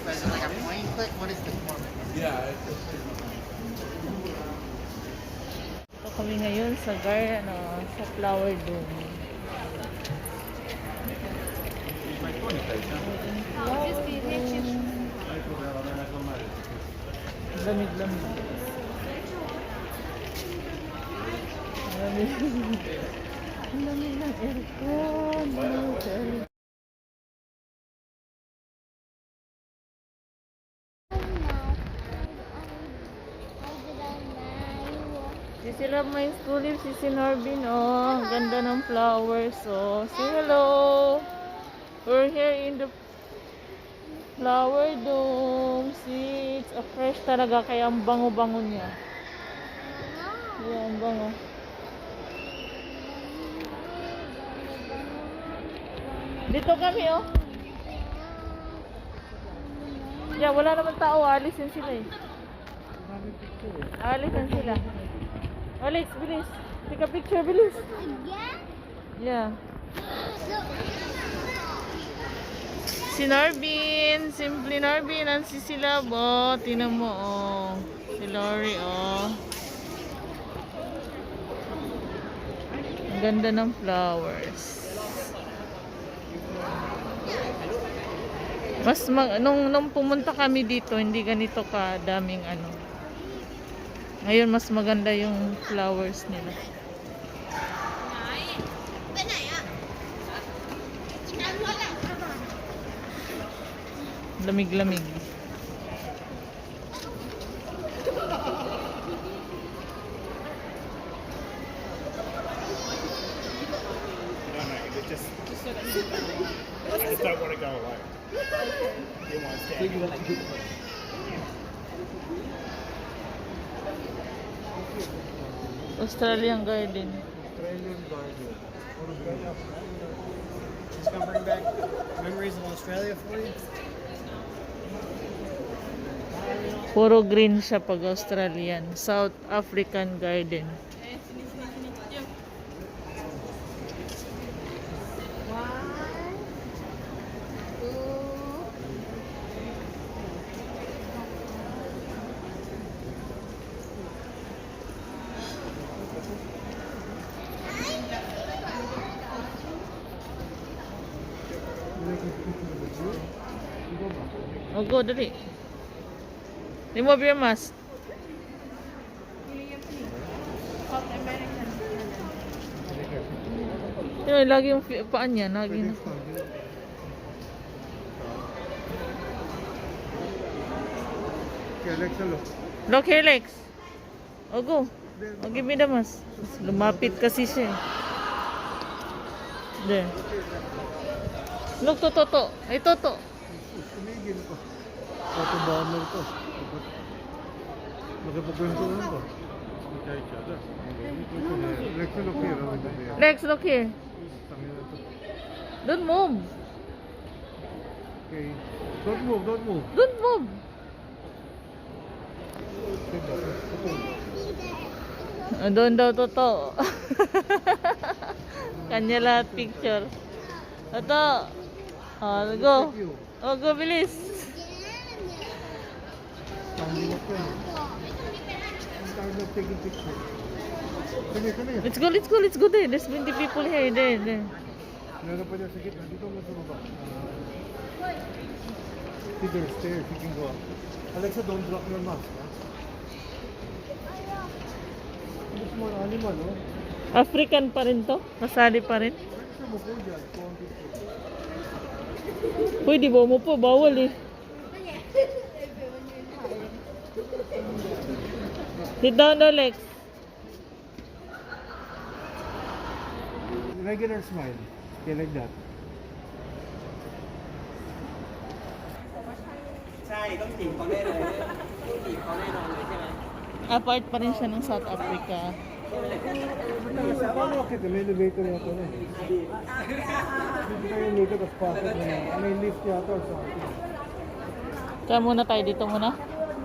So is it like a point click? What is this for? Yeah. Ito kami ngayon sa sa Flower Dome. Lamig-lamig. Ang lamig ng aircon. Si Love My School Live, si Norbin, oh, ganda ng flowers, oh. Say hello. We're here in the Flower Dome. See, it's a fresh talaga, kaya ang bango-bango niya. Yeah, ang bango. Dito kami, oh. Yeah, wala naman tao, alisin sila eh. Alisin sila. Alex, bilis. Take a picture, bilis. Yeah. Si Norbin, Simply Norbin, and si Silab, oh. Tinan mo, oh. Si Lori, oh. Ang ganda ng flowers. Nung pumunta kami dito, hindi ganito kadaming ano. Ngayon mas maganda yung flowers nila. Lamig-lamig. I just don't want to go alone. You want to stand. Australian Garden. Australian Garden. Just gonna bring back memories of Australia for you. Puro green siya pag Australian. South African Garden. Oh, go, dali. Remove your mask. Yun, lagi yung paan niya. Lagi na. Look here, Lex. Oh, go. Oh, give me the mask. Lumapit kasi siya. There. Look, Toto. Ay, Toto. Tumigil ko. Toto banner ko. Nakipagkwentuhan ko. Lex, look here. Don't move. Okay. Don't move, don't move. Don't move. Doon daw, Toto. Kanya lahat picture. Toto. Oh, go. Oh, go, bilis. Let's go there. There's 20 people here. There. Meron pa dyan sa gitna. Dito mo sa baba. See, there's stairs. You can go up. Alexa, don't drop your mask. There's more animal, no? African pa rin to? Masali pa rin? Pwede mo po dyan. Pwede ba mo po? Bawal eh. Sit down, Alex. Regular smile. Okay, like that. Apart pa rin siya ng South Africa. Paano bakit? May elevator yata na. Hindi tayo elevator tapos pasok na. May lift yata or something. Kaya muna tayo dito muna.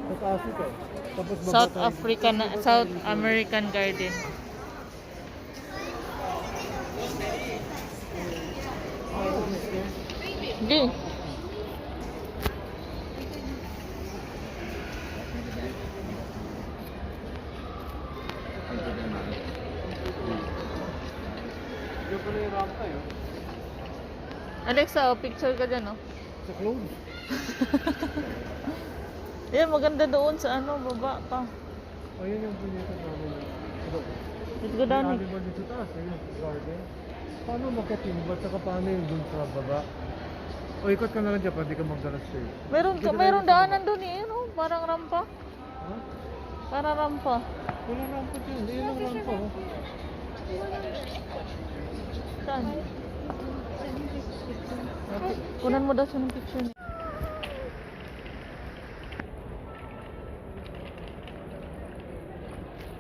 Sa taas ito. Tapos baba South tayo. African, South American Garden. Hindi. Alexa, oh, picture ka dyan, oh. Sa clothes. Yan, maganda doon sa ano, baba pa. Ayun yung pinito namin. Let's go down. May animal dito taas. Ayun, garden. Paano magkatimbat? Saka paano yung dun sa baba? O ikot ka na lang dyan, pwede ka magdalas eh. Meron daanan doon eh, ano? Parang rampa. Ha? Parang rampa. Wala rampa dyan. Hindi yung rampa. Oh. Saan? Kunan mo daw siya ng picture niya.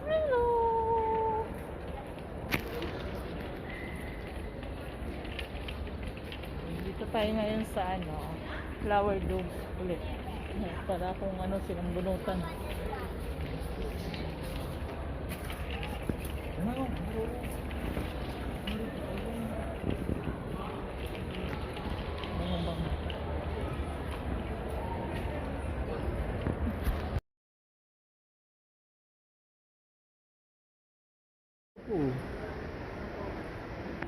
Hello! Dito tayo ngayon sa ano, Flower Dome ulit. Para kung ano silang bunutan. Oh.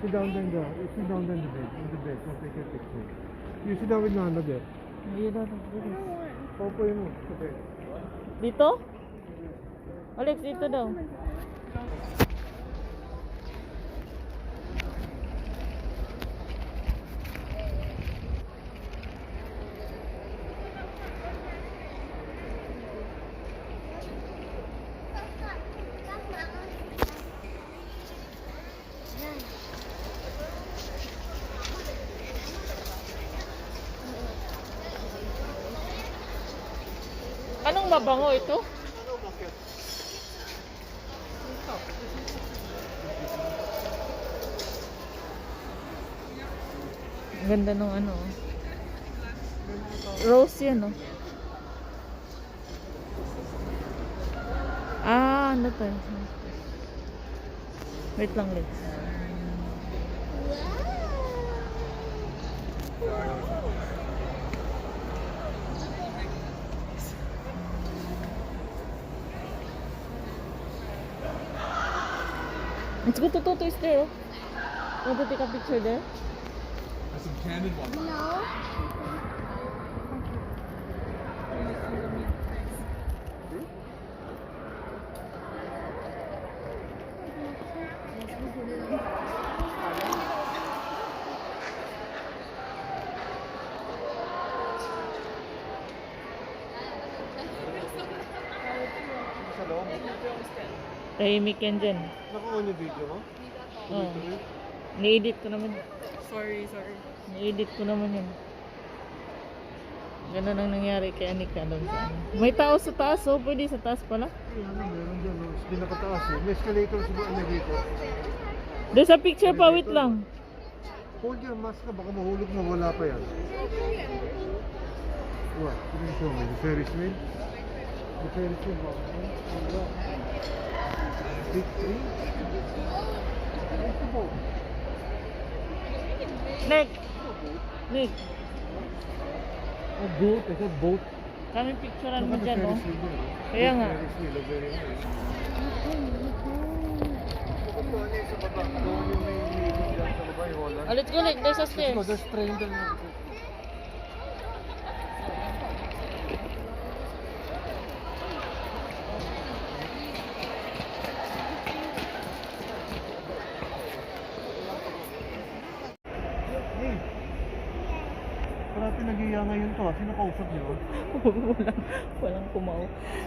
Sit down then sit down then in the bed. Don't take a picture. You sit down with Nana there. Ayun na, dito. Popo yun mo. Okay. Dito? Alex, dito daw. Anong mabango ito? Ang ganda nung ano. Rose yan, oh. Ah, ano to? Wait lang, Lex. Let's go to Toto is there, oh. Want to take a picture there? That's some candid one. No. Sa loob. Tahimik yan dyan. Nakuha niyo video mo? Oo. Ni-edit ko naman. Sorry. Ni-edit ko naman yun. Ganun ang nangyari kay Anika doon sa ano. May tao sa taas, oh. Pwede sa taas pala. Ay, ano, meron dyan. No? Hindi nakataas eh. May escalator siguro na dito. Doon sa picture pa, wait lang. Hold your mask na, baka mahulog na wala pa yan. What? Can you show me? The Ferris wheel? The Ferris wheel, baka. Wala. Big tree? Where's the boat? Nick! Nick! A boat? I said boat. Kami picturean mo Look at the dyan, oh. Ferris wheel there. Kaya Big nga. Ferris wheel, oh, very nice. Doon yung sa baba. Doon yung may hihilong dyan sa baba, yung Holland. Oh, let's go, Nick. There's a Let's go, stairs. there's train there. Hey! Parati nag-iya ngayon to. Sino kausap niyo? Walang kumaw.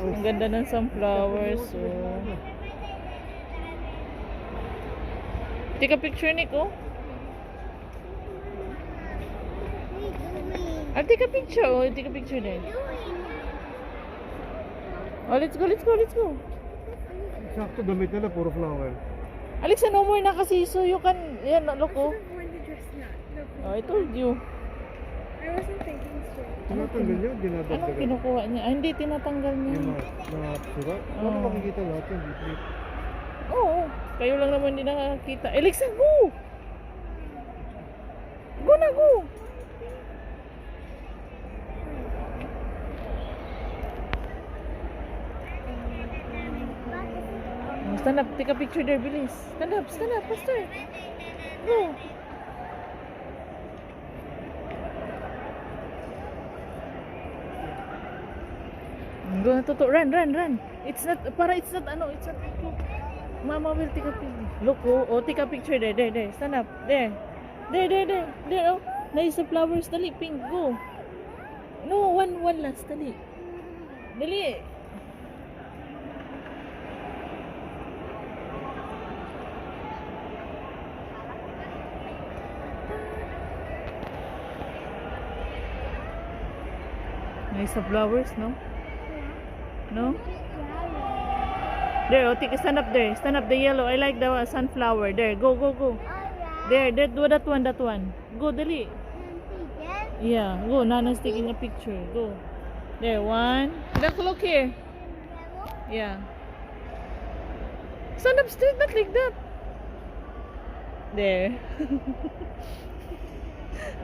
Ang ganda ng sunflowers, oh. Take a picture, Nick, oh. I'll take a picture, oh. Take a picture there. Oh, let's go. Sakto, damit nila, puro flower. Alexa, no more na kasi, so you can, yan, look, oh. Worn the dress na. No, Oh, I told you. I wasn't thinking straight. Tinatanggal niyo, Anong dinadagdagan. kinukuha niya? Ay, hindi, tinatanggal niya. Yung mga surat. Ano Oo. makikita lahat yung deep. Oo, kayo lang naman hindi nakakita. Alexa, go! Go na, go! Oh, stand up, take a picture there, bilis. Stand up, faster. Go! Go na toto. Run, run, run. It's not, it's not, it's not. Mama will take a picture. Look, take a picture there, there. Stand up. There. There, oh. Nice flowers. Dali, pink. Go. No, one last. Dali. Dali. Nice flowers, no? No? There, stand up there. Stand up the yellow. I like the sunflower. There, go. There, do that one. Go, dali. Yeah, go. Nana's taking a picture. Go. There, one. Look here. Yeah. Stand up straight, not like that. There.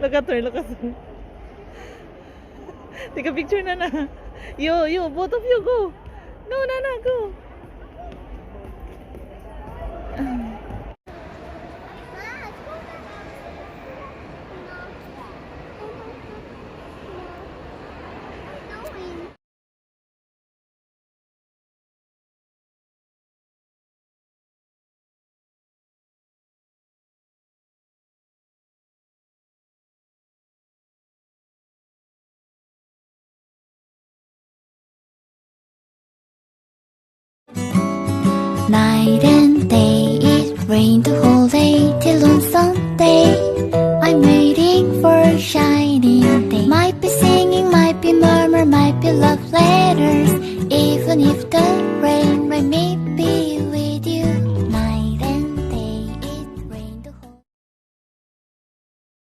Look at her. Take a picture, Nana. You, both of you go. No, Nana, go. Night and day, it rained the whole day till on Sunday. I'm waiting for a shining day. Might be singing, might be murmur, might be love letters. Even if the rain may